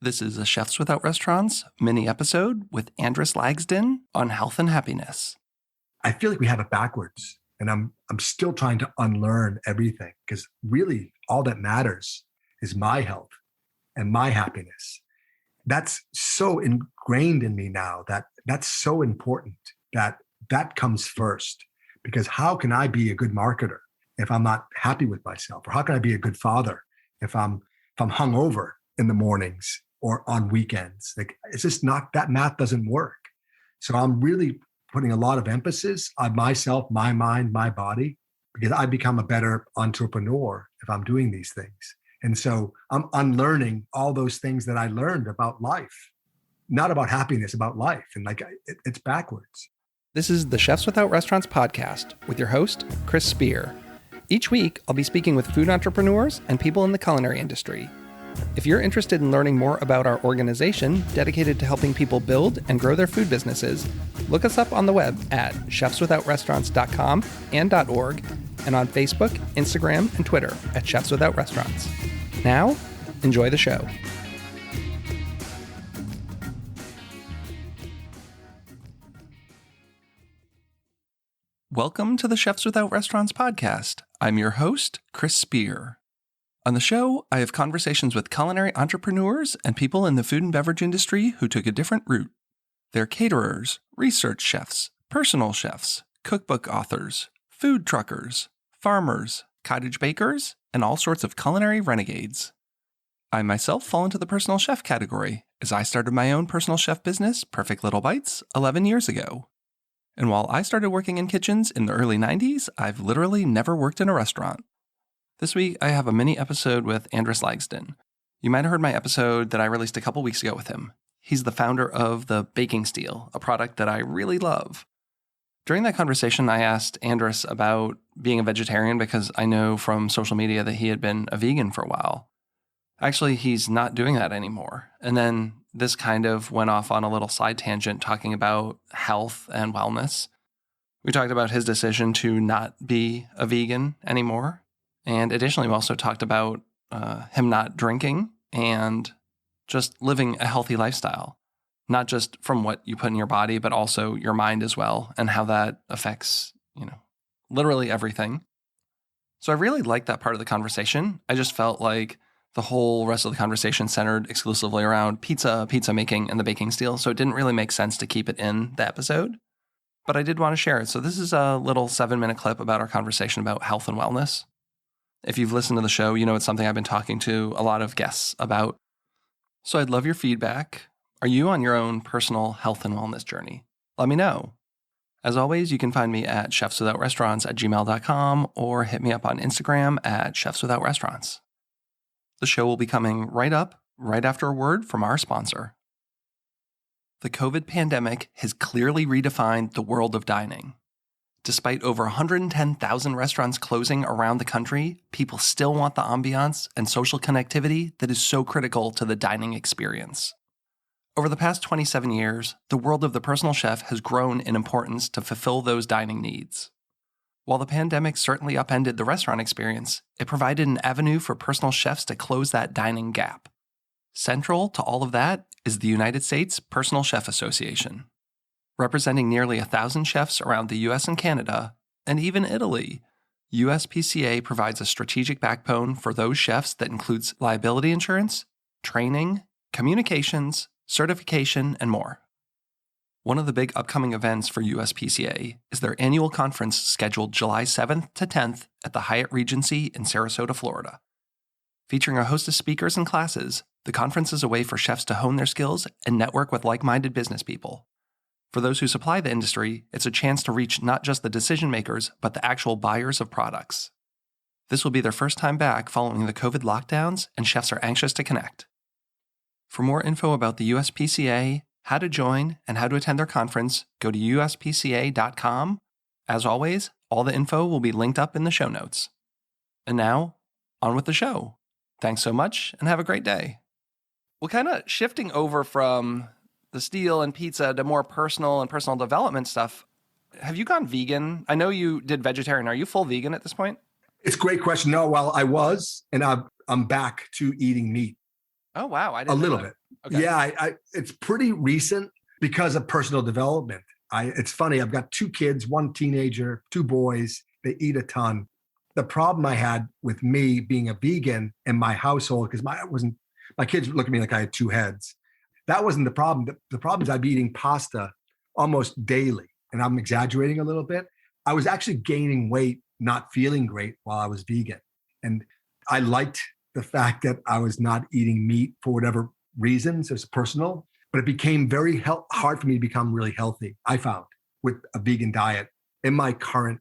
This is a Chefs Without Restaurants mini episode with Andris Lagsdin on health and happiness. I feel like we have it backwards, and I'm still trying to unlearn everything, because really all that matters is my health and my happiness. That's so ingrained in me now that that's so important that comes first. Because how can I be a good marketer if I'm not happy with myself? Or how can I be a good father if I'm hungover in the mornings or on weekends? Like, it's just not, that math doesn't work. So I'm really putting a lot of emphasis on myself, my mind, my body, because I become a better entrepreneur if I'm doing these things. And so I'm unlearning all those things that I learned about life, not about happiness, about life. And it's backwards. This is the Chefs Without Restaurants podcast with your host, Chris Spear. Each week, I'll be speaking with food entrepreneurs and people in the culinary industry. If you're interested in learning more about our organization dedicated to helping people build and grow their food businesses, look us up on the web at chefswithoutrestaurants.com and .org, and on Facebook, Instagram, and Twitter at Chefs Without Restaurants. Now, enjoy the show. Welcome to the Chefs Without Restaurants podcast. I'm your host, Chris Spear. On the show, I have conversations with culinary entrepreneurs and people in the food and beverage industry who took a different route. They're caterers, research chefs, personal chefs, cookbook authors, food truckers, farmers, cottage bakers, and all sorts of culinary renegades. I myself fall into the personal chef category, as I started my own personal chef business, Perfect Little Bites, 11 years ago. And while I started working in kitchens in the early 90s, I've literally never worked in a restaurant. This week, I have a mini episode with Andris Lagsdin. You might have heard my episode that I released a couple weeks ago with him. He's the founder of the baking steel, a product that I really love. During that conversation, I asked Andris about being a vegetarian because I know from social media that he had been a vegan for a while. Actually, he's not doing that anymore. And then this kind of went off on a little side tangent talking about health and wellness. We talked about his decision to not be a vegan anymore. And additionally, we also talked about him not drinking and just living a healthy lifestyle, not just from what you put in your body, but also your mind as well, and how that affects, literally everything. So I really liked that part of the conversation. I just felt like the whole rest of the conversation centered exclusively around pizza making, and the baking steel, so it didn't really make sense to keep it in the episode. But I did want to share it. So this is a little 7-minute clip about our conversation about health and wellness. If you've listened to the show, you know it's something I've been talking to a lot of guests about. So I'd love your feedback. Are you on your own personal health and wellness journey? Let me know. As always, you can find me at chefswithoutrestaurants@gmail.com or hit me up on Instagram at chefswithoutrestaurants. The show will be coming right up, right after a word from our sponsor. The COVID pandemic has clearly redefined the world of dining. Despite over 110,000 restaurants closing around the country, people still want the ambiance and social connectivity that is so critical to the dining experience. Over the past 27 years, the world of the personal chef has grown in importance to fulfill those dining needs. While the pandemic certainly upended the restaurant experience, it provided an avenue for personal chefs to close that dining gap. Central to all of that is the United States Personal Chef Association. Representing nearly 1,000 chefs around the US and Canada, and even Italy, USPCA provides a strategic backbone for those chefs that includes liability insurance, training, communications, certification, and more. One of the big upcoming events for USPCA is their annual conference scheduled July 7th to 10th at the Hyatt Regency in Sarasota, Florida. Featuring a host of speakers and classes, the conference is a way for chefs to hone their skills and network with like-minded business people. For those who supply the industry, it's a chance to reach not just the decision makers, but the actual buyers of products. This will be their first time back following the COVID lockdowns, and chefs are anxious to connect. For more info about the USPCA, how to join, and how to attend their conference, go to uspca.com. As always, all the info will be linked up in the show notes. And now, on with the show. Thanks so much, and have a great day. Well, kind of shifting over from the steel and pizza to more personal and personal development stuff, have you gone vegan? I know you did vegetarian. Are you full vegan at this point? It's a great question. No, well, I was, and I'm back to eating meat. Oh, wow. I didn't know that. A little bit. Okay. Yeah, it's pretty recent because of personal development. It's funny. I've got 2 kids, 1 teenager, 2 boys. They eat a ton. The problem I had with me being a vegan in my household, because my kids look at me like I had 2 heads. That wasn't the problem. The problem is I'd be eating pasta almost daily, and I'm exaggerating a little bit. I was actually gaining weight, not feeling great while I was vegan, and I liked the fact that I was not eating meat for whatever reasons. It's personal, but it became very hard for me to become really healthy, I found, with a vegan diet in my current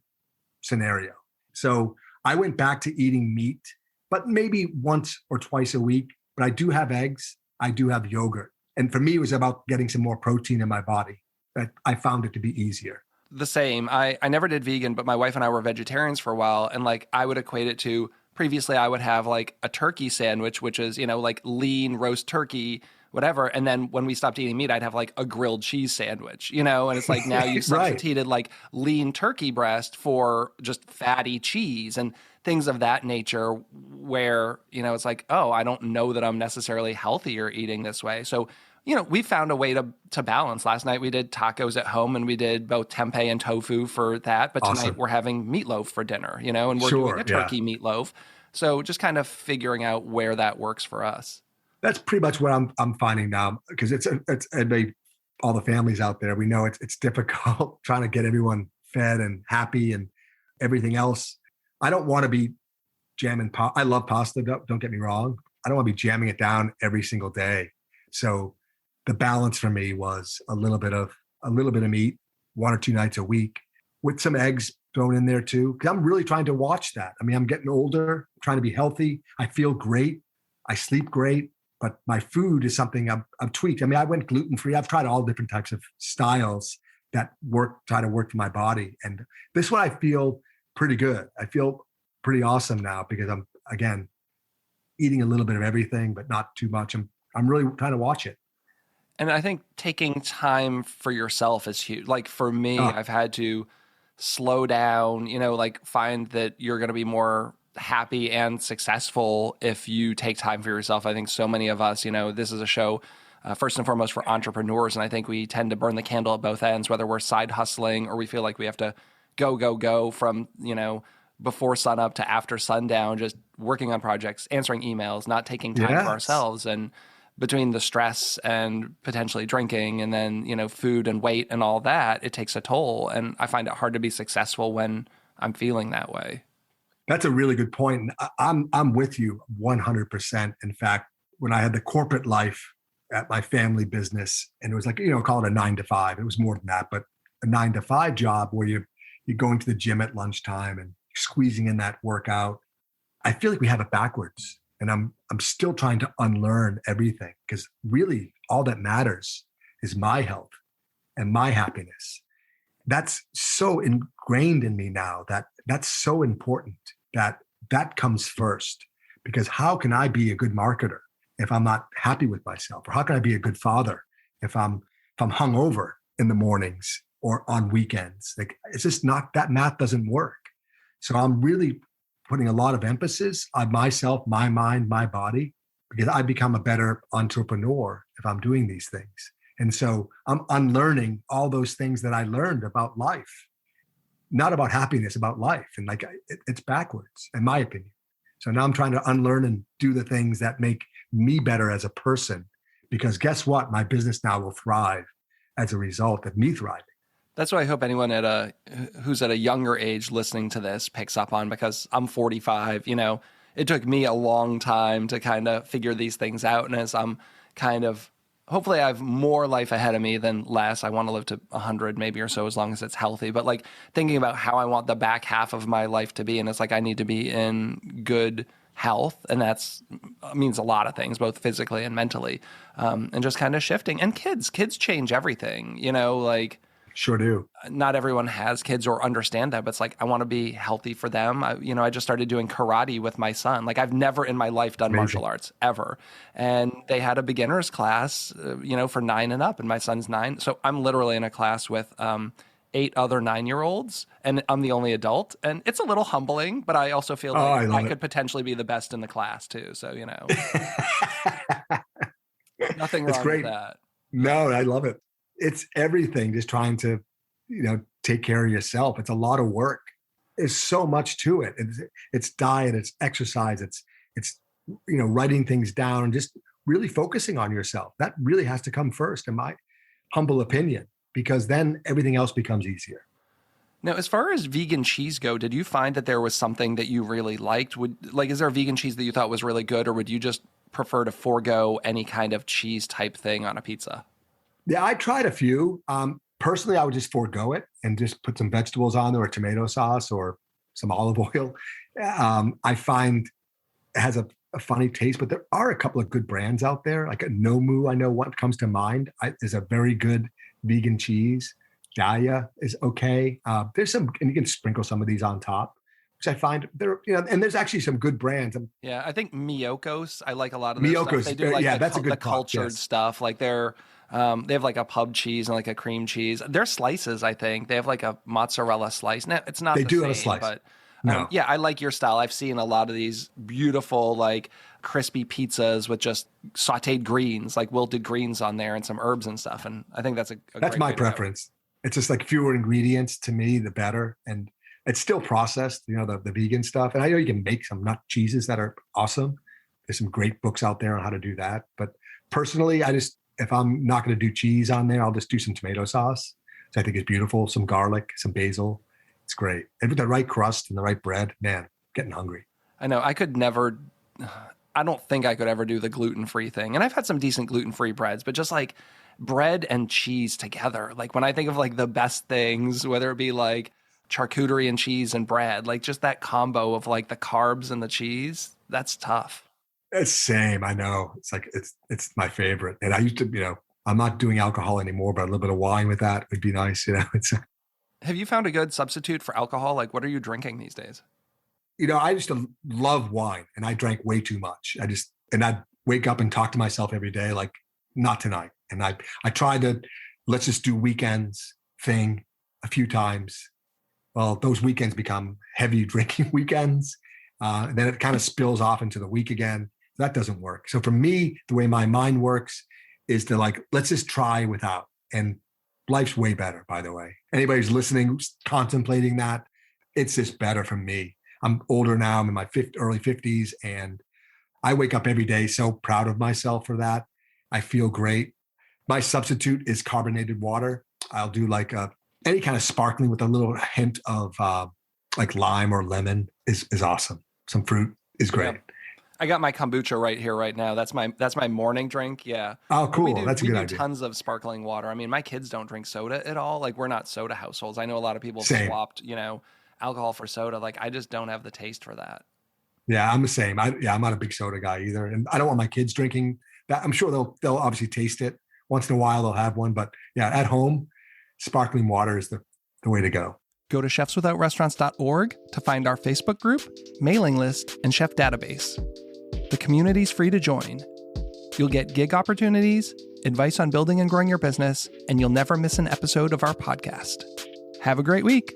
scenario. So I went back to eating meat, but maybe once or twice a week. But I do have eggs. I do have yogurt. And for me, it was about getting some more protein in my body. That I found it to be easier. The same. I never did vegan, but my wife and I were vegetarians for a while. And like, I would equate it to previously I would have like a turkey sandwich, which is, like lean roast turkey, whatever. And then when we stopped eating meat, I'd have like a grilled cheese sandwich, and it's like now you've substituted like lean turkey breast for just fatty cheese and things of that nature where, it's like, oh, I don't know that I'm necessarily healthier eating this way. So, we found a way to balance. Last night we did tacos at home and we did both tempeh and tofu for that. But tonight we're having meatloaf for dinner, and we're doing a turkey meatloaf. So just kind of figuring out where that works for us. That's pretty much what I'm finding now, because it's all the families out there. We know it's difficult trying to get everyone fed and happy and everything else. I don't want to be jamming. I love pasta. Don't get me wrong. I don't want to be jamming it down every single day. So the balance for me was a little bit of meat, 1 or 2 nights a week, with some eggs thrown in there too. Because I'm really trying to watch that. I mean, I'm getting older, trying to be healthy. I feel great. I sleep great. But my food is something I've tweaked. I mean, I went gluten-free. I've tried all different types of styles that try to work for my body. And this one, I feel pretty good. I feel pretty awesome now because I'm, again, eating a little bit of everything, but not too much. I'm really trying to watch it. And I think taking time for yourself is huge. Like for me, I've had to slow down, like find that you're going to be more happy and successful if you take time for yourself. I think so many of us, this is a show first and foremost for entrepreneurs. And I think we tend to burn the candle at both ends, whether we're side hustling or we feel like we have to go from, before sunup to after sundown, just working on projects, answering emails, not taking time for ourselves. And between the stress and potentially drinking and then, food and weight and all that, it takes a toll. And I find it hard to be successful when I'm feeling that way. That's a really good point. I'm with you 100%. In fact, when I had the corporate life at my family business, and it was like, call it a 9 to 5. It was more than that, but a 9 to 5 job where you're going to the gym at lunchtime and squeezing in that workout. I feel like we have it backwards. And I'm still trying to unlearn everything, because really all that matters is my health and my happiness. That's so ingrained in me now that's so important that comes first. Because how can I be a good marketer if I'm not happy with myself? Or how can I be a good father if I'm hungover in the mornings or on weekends? Like, it's just not, that math doesn't work. So I'm really putting a lot of emphasis on myself, my mind, my body, because I become a better entrepreneur if I'm doing these things. And so I'm unlearning all those things that I learned about life, not about happiness, about life. And like, it's backwards, in my opinion. So now I'm trying to unlearn and do the things that make me better as a person, because guess what? My business now will thrive as a result of me thriving. That's what I hope anyone who's at a younger age listening to this picks up on, because I'm 45. It took me a long time to kind of figure these things out. And as I'm hopefully I have more life ahead of me than less. I want to live to 100 maybe or so, as long as it's healthy. But like thinking about how I want the back half of my life to be. And it's like, I need to be in good health. And that means a lot of things, both physically and mentally. And just kind of shifting. And kids change everything, like. Sure do. Not everyone has kids or understand that, but it's like, I want to be healthy for them. I just started doing karate with my son. Like, I've never in my life done martial arts ever. And they had a beginner's class, for 9 and up, and my son's 9. So I'm literally in a class with 8 other 9-year-olds, and I'm the only adult. And it's a little humbling, but I also feel like I could potentially be the best in the class too. So, Nothing It's wrong great. with that. No, I love it. It's everything. Just trying to, take care of yourself. It's a lot of work. There's so much to it. It's diet, it's exercise, it's writing things down and just really focusing on yourself. That really has to come first, in my humble opinion, because then everything else becomes easier. Now, as far as vegan cheese go, did you find that there was something that you really liked? Is there a vegan cheese that you thought was really good, or would you just prefer to forego any kind of cheese type thing on a pizza? Yeah, I tried a few. Personally, I would just forego it and just put some vegetables on there or tomato sauce or some olive oil. I find it has a funny taste, but there are a couple of good brands out there. Like a Nomu, I know what comes to mind is a very good vegan cheese. Gaia is okay. There's some, and you can sprinkle some of these on top, which I find there, and there's actually some good brands. Yeah, I think Miyoko's, I like a lot of their Miyoko's, stuff. They do like that's a good the cultured stuff. Like they have like a pub cheese and like a cream cheese. They're slices, I think. They have like a mozzarella slice. Now, it's not they the do same, have a slice. But no. Yeah, I like your style. I've seen a lot of these beautiful, like crispy pizzas with just sauteed greens, like wilted greens on there and some herbs and stuff. And I think that's that's my preference. It's just like fewer ingredients to me, the better. And it's still processed, the vegan stuff. And I know you can make some nut cheeses that are awesome. There's some great books out there on how to do that. But personally, if I'm not going to do cheese on there, I'll just do some tomato sauce, which I think is beautiful. Some garlic, some basil. It's great. And with the right crust and the right bread, man, getting hungry. I know. I don't think I could ever do the gluten-free thing. And I've had some decent gluten-free breads, but just like bread and cheese together. Like when I think of like the best things, whether it be like charcuterie and cheese and bread, like just that combo of like the carbs and the cheese, that's tough. It's same. I know. It's like, it's my favorite. And I used to, I'm not doing alcohol anymore, but a little bit of wine with that would be nice. Have you found a good substitute for alcohol? Like what are you drinking these days? I used to love wine and I drank way too much. I'd wake up and talk to myself every day, like not tonight. And I tried to, let's just do weekends thing a few times. Well, those weekends become heavy drinking weekends. Then it kind of spills off into the week again. That doesn't work. So for me, the way my mind works is to like, let's just try without. And life's way better, by the way. Anybody who's listening, who's contemplating that, it's just better for me. I'm older now. I'm in my early 50s, and I wake up every day so proud of myself for that. I feel great. My substitute is carbonated water. I'll do like any kind of sparkling with a little hint of like lime or lemon is awesome. Some fruit is great. Yep. I got my kombucha right here, right now. That's my morning drink. Yeah. Oh, cool. That's a good idea. We do tons of sparkling water. I mean, my kids don't drink soda at all. Like we're not soda households. I know a lot of people have swapped, alcohol for soda. Like I just don't have the taste for that. Yeah, I'm the same. I'm not a big soda guy either. And I don't want my kids drinking that. I'm sure they'll obviously taste it. Once in a while they'll have one. But yeah, at home, sparkling water is the way to go. Go to chefswithoutrestaurants.org to find our Facebook group, mailing list, and chef database. The community's free to join. You'll get gig opportunities, advice on building and growing your business, and you'll never miss an episode of our podcast. Have a great week.